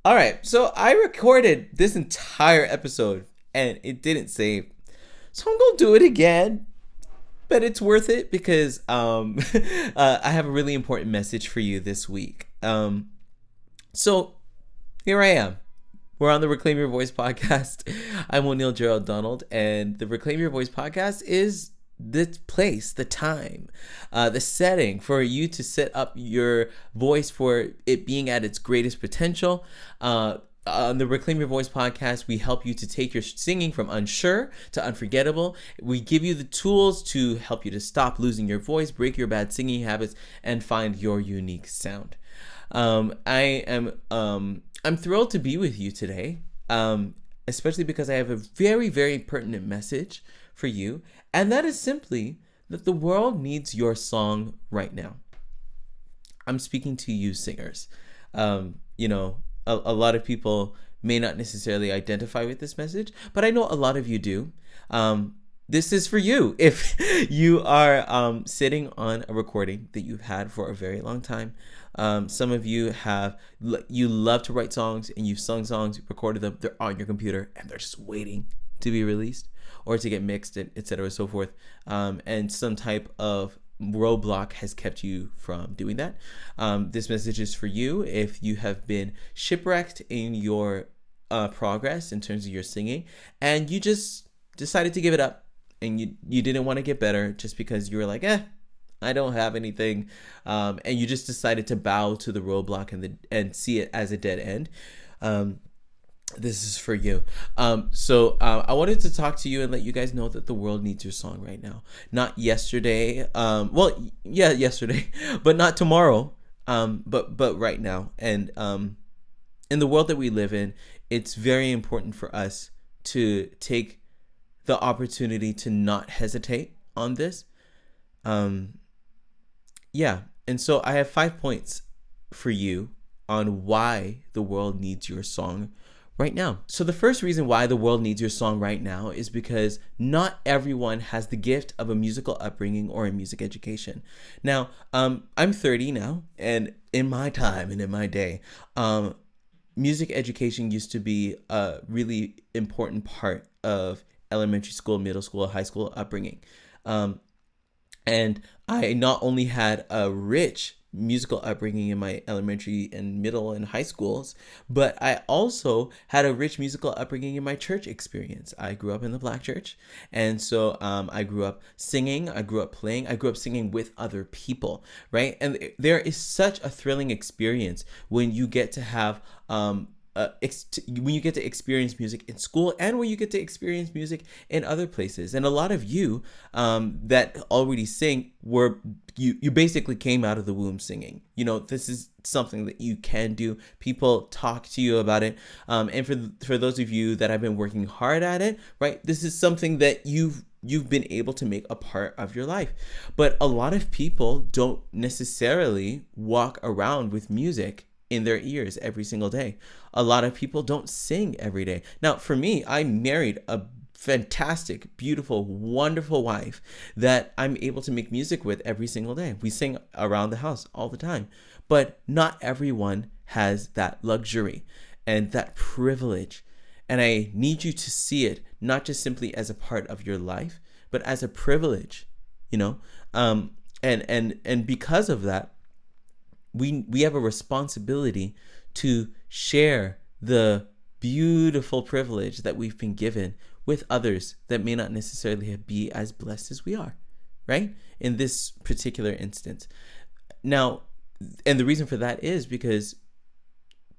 All right, so I recorded this entire episode and it didn't save. So I'm going to do it again, but it's worth it because I have a really important message for you this week. So here I am. We're on the Reclaim Your Voice podcast. I'm O'Neill Gerald Donald, and the Reclaim Your Voice podcast is the place, the time, the setting for you to set up your voice for it being at its greatest potential. On the Reclaim Your Voice podcast, we help you to take your singing from unsure to unforgettable. We give you the tools to help you to stop losing your voice, break your bad singing habits, and find your unique sound. I'm thrilled to be with you today, especially because I have a very, very pertinent message for you, and that is simply that the world needs your song right now. I'm speaking to you singers. A lot of people may not necessarily identify with this message, but I know a lot of you do. This is for you. If you are sitting on a recording that you've had for a very long time, some of you you love to write songs and you've sung songs, you've recorded them, they're on your computer and they're just waiting to be released or to get mixed, etc. and so forth. And some type of roadblock has kept you from doing that. This message is for you if you have been shipwrecked in your progress in terms of your singing and you just decided to give it up and you didn't want to get better just because you were like, I don't have anything, and you just decided to bow to the roadblock and see it as a dead end. This is for you. So I wanted to talk to you and let you guys know that the world needs your song right now. Not yesterday. Yesterday, but not tomorrow. But right now. And in the world that we live in, it's very important for us to take the opportunity to not hesitate on this. And so I have 5 points for you on why the world needs your song right now. So the first reason why the world needs your song right now is because not everyone has the gift of a musical upbringing or a music education. Now, I'm 30 now, and in my time and in my day, music education used to be a really important part of elementary school, middle school, high school upbringing. And I not only had a rich musical upbringing in my elementary and middle and high schools, but I also had a rich musical upbringing in my church experience. I grew up in the Black church, and so I grew up singing, I grew up playing, I grew up singing with other people, right? And there is such a thrilling experience when you get to have when you get to experience music in school and when you get to experience music in other places. And a lot of you that already sing you basically came out of the womb singing. This is something that you can do. People talk to you about it. And for those of you that have been working hard at it, right, this is something that you've been able to make a part of your life. But a lot of people don't necessarily walk around with music in their ears every single day. A lot of people don't sing every day. Now, for me, I married a fantastic, beautiful, wonderful wife that I'm able to make music with every single day. We sing around the house all the time, but not everyone has that luxury and that privilege. And I need you to see it not just simply as a part of your life, but as a privilege, and because of that, we have a responsibility to share the beautiful privilege that we've been given with others that may not necessarily be as blessed as we are, right? In this particular instance. Now, and the reason for that is because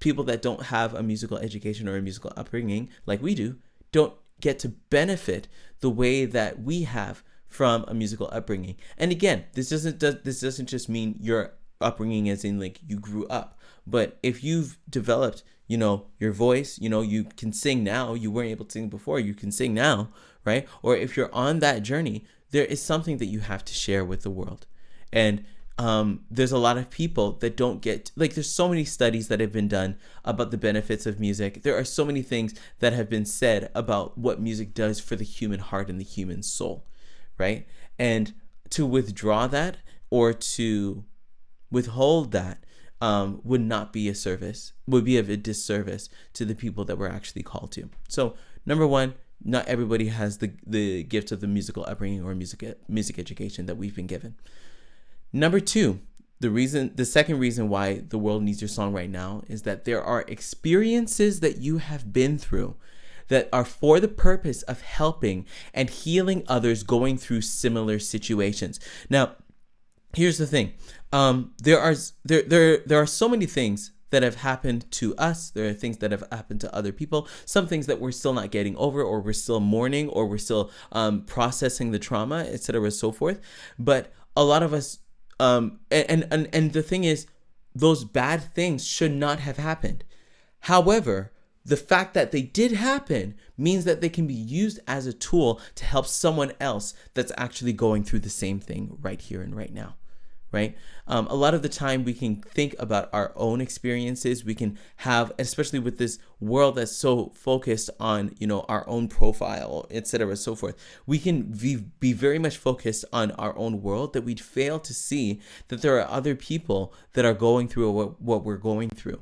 people that don't have a musical education or a musical upbringing like we do don't get to benefit the way that we have from a musical upbringing. And again, this doesn't just mean your upbringing as in like you grew up, but if you've developed your voice, you can sing now, you weren't able to sing before, you can sing now, right? Or if you're on that journey, there is something that you have to share with the world. And there's a lot of people that don't get, there's so many studies that have been done about the benefits of music. There are so many things that have been said about what music does for the human heart and the human soul, right? And to withdraw that or to withhold that would not be would be of a disservice to the people that we're actually called to. So number one, not everybody has the gift of the musical upbringing or music education that we've been given. Number two, the second reason why the world needs your song right now is that there are experiences that you have been through that are for the purpose of helping and healing others going through similar situations. Now, here's the thing. There are so many things that have happened to us. There are things that have happened to other people. Some things that we're still not getting over, or we're still mourning, or we're still processing the trauma, etc., so forth. But a lot of us, and the thing is, those bad things should not have happened. However, the fact that they did happen means that they can be used as a tool to help someone else that's actually going through the same thing right here and right now, right? A lot of the time we can think about our own experiences. We can have, especially with this world that's so focused on, our own profile, etc., so forth. We can be very much focused on our own world that we'd fail to see that there are other people that are going through what we're going through.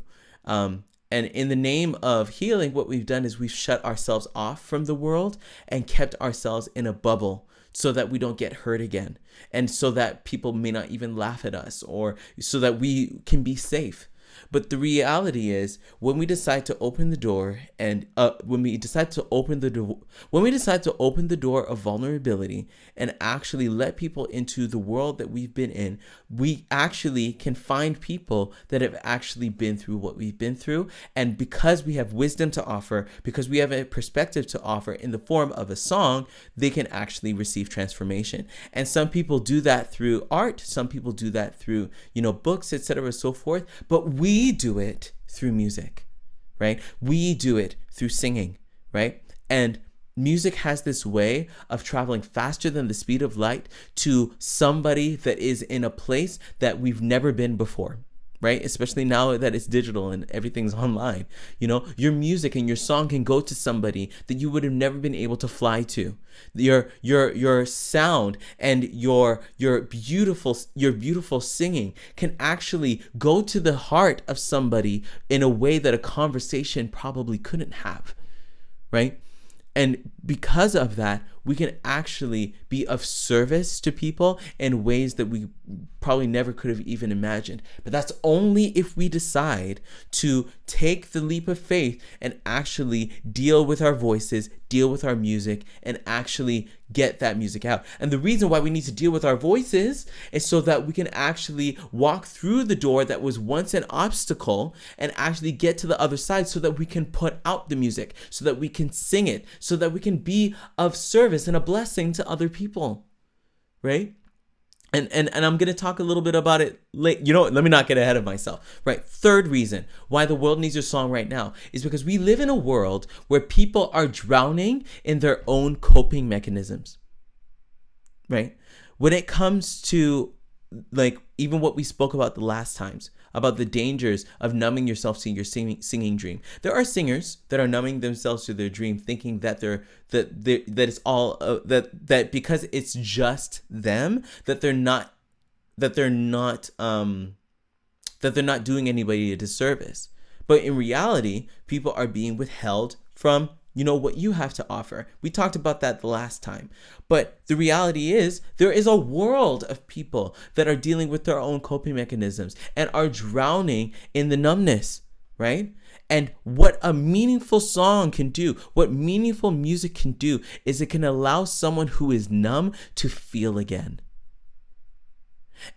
And in the name of healing, what we've done is we've shut ourselves off from the world and kept ourselves in a bubble so that we don't get hurt again, and so that people may not even laugh at us, or so that we can be safe. But the reality is, when we decide to open the door, and when we decide to open the door of vulnerability and actually let people into the world that we've been in, we actually can find people that have actually been through what we've been through. And because we have wisdom to offer, because we have a perspective to offer in the form of a song, they can actually receive transformation. And some people do that through art. Some people do that through, books, etc., so forth. But we do it through music, right? We do it through singing, right? And music has this way of traveling faster than the speed of light to somebody that is in a place that we've never been before, right? Especially now that it's digital and everything's online. Your music and your song can go to somebody that you would have never been able to fly to. Your sound and your beautiful singing can actually go to the heart of somebody in a way that a conversation probably couldn't have, right? And because of that, we can actually be of service to people in ways that we probably never could have even imagined. But that's only if we decide to take the leap of faith and actually deal with our voices, deal with our music, and actually get that music out. And the reason why we need to deal with our voices is so that we can actually walk through the door that was once an obstacle and actually get to the other side, so that we can put out the music, so that we can sing it, so that we can be of service and a blessing to other people, right? And I'm going to talk a little bit about it late. Let me not get ahead of myself, right? Third reason why the world needs your song right now is because we live in a world where people are drowning in their own coping mechanisms, right? When it comes to even what we spoke about the last times, about the dangers of numbing yourself to your singing dream. There are singers that are numbing themselves to their dream, thinking that it's all that because it's just them, that they're not doing anybody a disservice. But in reality, people are being withheld from what you have to offer. We talked about that the last time. But the reality is, there is a world of people that are dealing with their own coping mechanisms and are drowning in the numbness, right? And what a meaningful song can do, what meaningful music can do, is it can allow someone who is numb to feel again.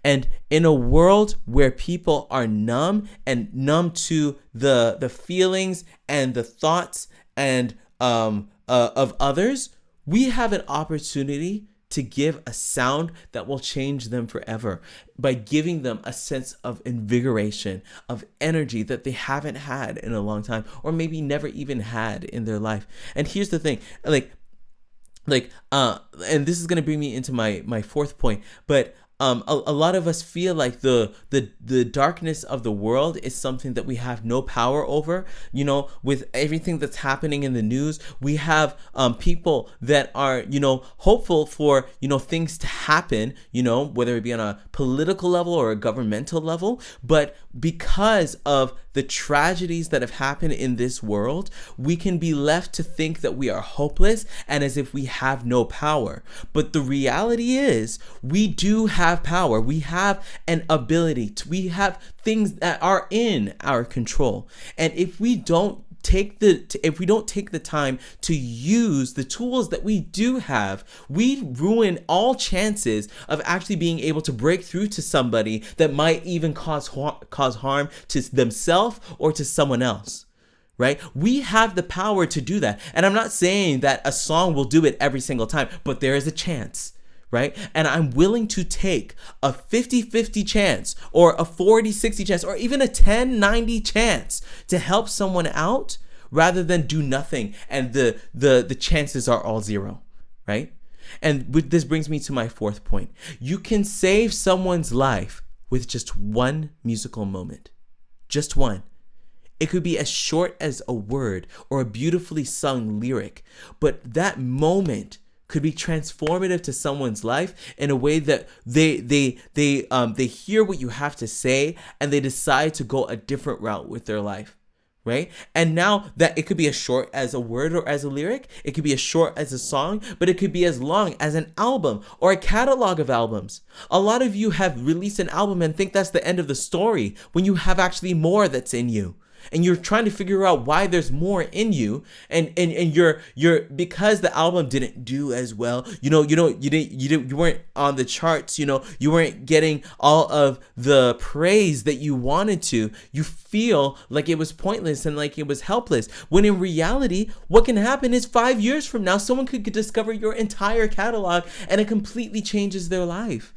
And in a world where people are numb to the feelings and the thoughts and of others, we have an opportunity to give a sound that will change them forever by giving them a sense of invigoration, of energy that they haven't had in a long time, or maybe never even had in their life. And here's the thing, and this is going to bring me into my fourth point, but a lot of us feel like the darkness of the world is something that we have no power over. With everything that's happening in the news, we have people that are hopeful for things to happen, whether it be on a political level or a governmental level. But because of the tragedies that have happened in this world, we can be left to think that we are hopeless and as if we have no power. But the reality is we do have power. We have an ability. We have things that are in our control. And if we don't take the time to use the tools that we do have, we ruin all chances of actually being able to break through to somebody that might even cause harm to themselves or to someone else. Right? We have the power to do that. And I'm not saying that a song will do it every single time, but there is a chance. Right? And I'm willing to take a 50-50 chance or a 40-60 chance or even a 10-90 chance to help someone out rather than do nothing and the chances are all zero, right? And this brings me to my fourth point. You can save someone's life with just one musical moment. Just one. It could be as short as a word or a beautifully sung lyric, but that moment could be transformative to someone's life in a way that they hear what you have to say and they decide to go a different route with their life, right? And now that it could be as short as a word or as a lyric, it could be as short as a song, but it could be as long as an album or a catalog of albums. A lot of you have released an album and think that's the end of the story when you have actually more that's in you. And you're trying to figure out why there's more in you, and you're because the album didn't do as well. You weren't on the charts. You weren't getting all of the praise that you wanted to. You feel like it was pointless and like it was helpless. When in reality, what can happen is 5 years from now, someone could discover your entire catalog and it completely changes their life.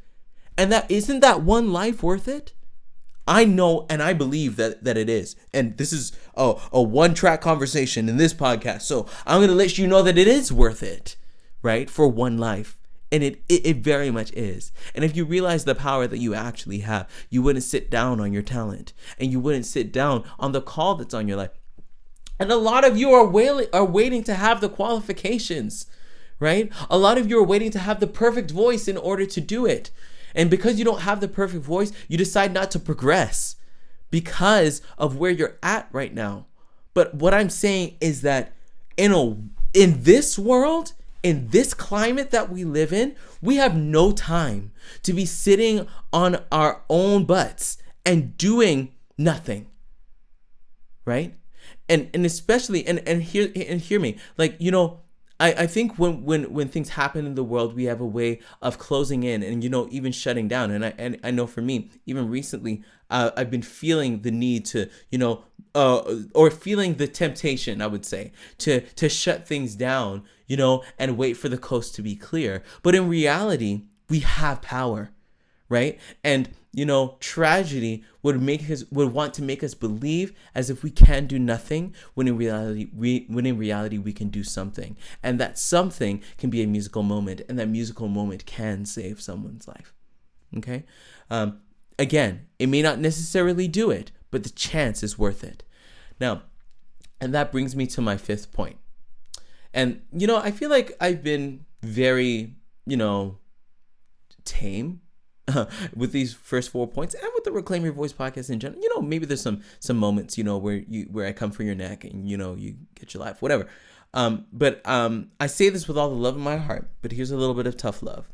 And that isn't that one life worth it? I know and I believe that it is. And this is a one-track conversation in this podcast. So I'm going to let you know that it is worth it, right? For one life. And it very much is. And if you realize the power that you actually have, you wouldn't sit down on your talent. And you wouldn't sit down on the call that's on your life. And a lot of you are waiting to have the qualifications, right? A lot of you are waiting to have the perfect voice in order to do it. And because you don't have the perfect voice, you decide not to progress because of where you're at right now. But what I'm saying is that in this world, in this climate that we live in, we have no time to be sitting on our own butts and doing nothing. Right? And especially and hear me, like, I think when things happen in the world, we have a way of closing in and, even shutting down. And I know for me, even recently, I've been feeling the need to, or feeling the temptation, I would say, to shut things down, and wait for the coast to be clear. But in reality, we have power, right? And tragedy would want to make us believe as if we can do nothing, when in reality we can do something, and that something can be a musical moment, and that musical moment can save someone's life. Okay, again, it may not necessarily do it, but the chance is worth it. Now, and that brings me to my fifth point, and I feel like I've been very tame with these first 4 points, and with the Reclaim Your Voice podcast in general. Maybe there's some moments, where I come for your neck and, you get your life, whatever. But I say this with all the love in my heart, but here's a little bit of tough love.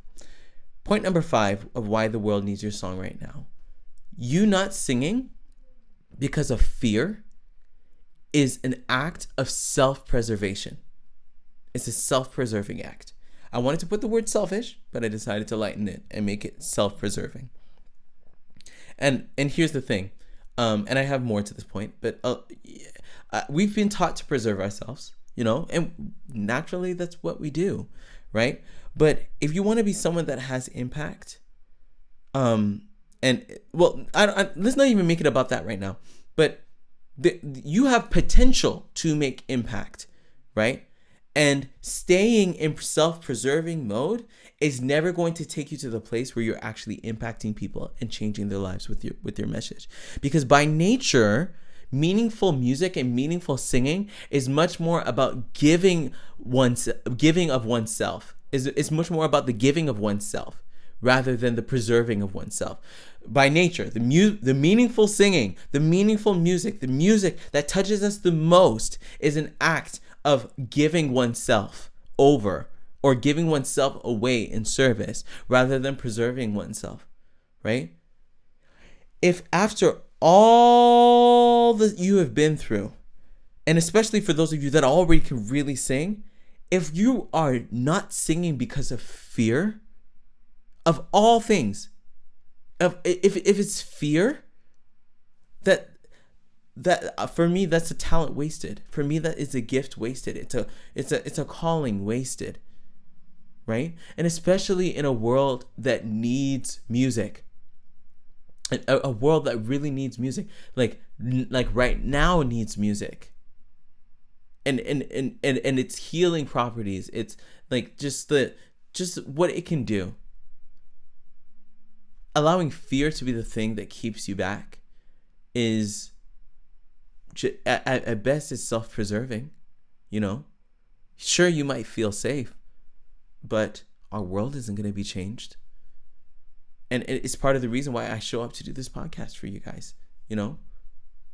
Point number 5 of why the world needs your song right now. You not singing because of fear is an act of self-preservation. It's a self-preserving act. I wanted to put the word selfish, but I decided to lighten it and make it self-preserving. And here's the thing, and I have more to this point, but we've been taught to preserve ourselves, and naturally that's what we do, right? But if you want to be someone that has impact, let's not even make it about that right now, but you have potential to make impact, right? And staying in self-preserving mode is never going to take you to the place where you're actually impacting people and changing their lives with your message. Because by nature, meaningful music and meaningful singing is much more about giving of oneself. It's much more about the giving of oneself rather than the preserving of oneself. By nature, the meaningful singing, the meaningful music, the music that touches us the most is an act of giving oneself over or giving oneself away in service rather than preserving oneself, right? If after all that you have been through, and especially for those of you that already can really sing, if you are not singing because of fear, of all things, if it's fear, that for me that's a talent wasted. For me that is a gift wasted. It's a calling wasted, right? And especially in a world that needs music, a world that really needs music, like right now needs music, and its healing properties. It's like just what it can do. Allowing fear to be the thing that keeps you back is, at best, is self-preserving. You know, sure, you might feel safe, but our world isn't going to be changed. And it's part of the reason why I show up to do this podcast for you guys. You know,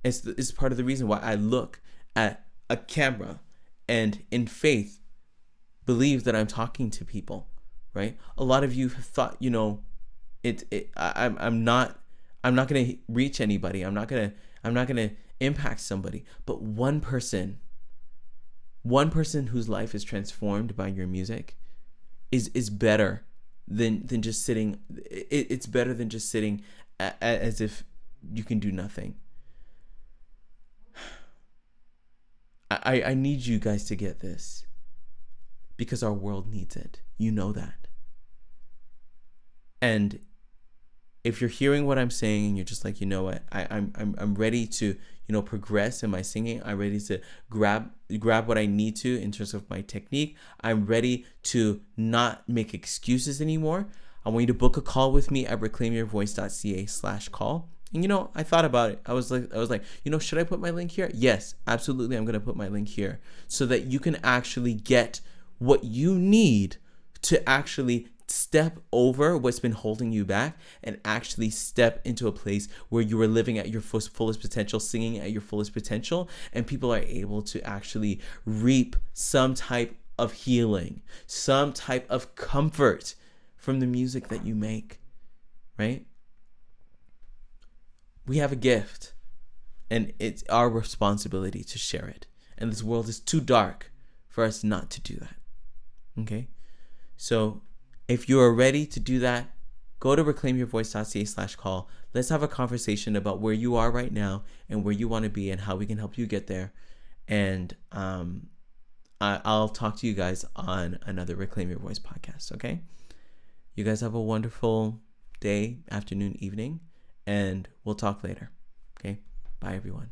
it's part of the reason why I look at a camera and in faith believe that I'm talking to people, right? A lot of you have thought, you know, I'm not gonna reach anybody. I'm not gonna impact somebody. But one person whose life is transformed by your music is better than just sitting. It's better than just sitting as if you can do nothing. I need you guys to get this, because our world needs it. You know that. And if you're hearing what I'm saying and you're just like, you know what, I'm ready to, you know, progress in my singing. I'm ready to grab what I need to in terms of my technique. I'm ready to not make excuses anymore. I want you to book a call with me at reclaimyourvoice.ca/call. And you know, I thought about it. I was like, you know, should I put my link here? Yes, absolutely. I'm going to put my link here so that you can actually get what you need to actually step over what's been holding you back and actually step into a place where you are living at your fullest potential, singing at your fullest potential, and people are able to actually reap some type of healing, some type of comfort from the music that you make, right? We have a gift, and it's our responsibility to share it. And this world is too dark for us not to do that. Okay? So if you are ready to do that, go to reclaimyourvoice.ca/call. Let's have a conversation about where you are right now and where you want to be and how we can help you get there. And I'll talk to you guys on another Reclaim Your Voice podcast, okay? You guys have a wonderful day, afternoon, evening, and we'll talk later. Okay? Bye, everyone.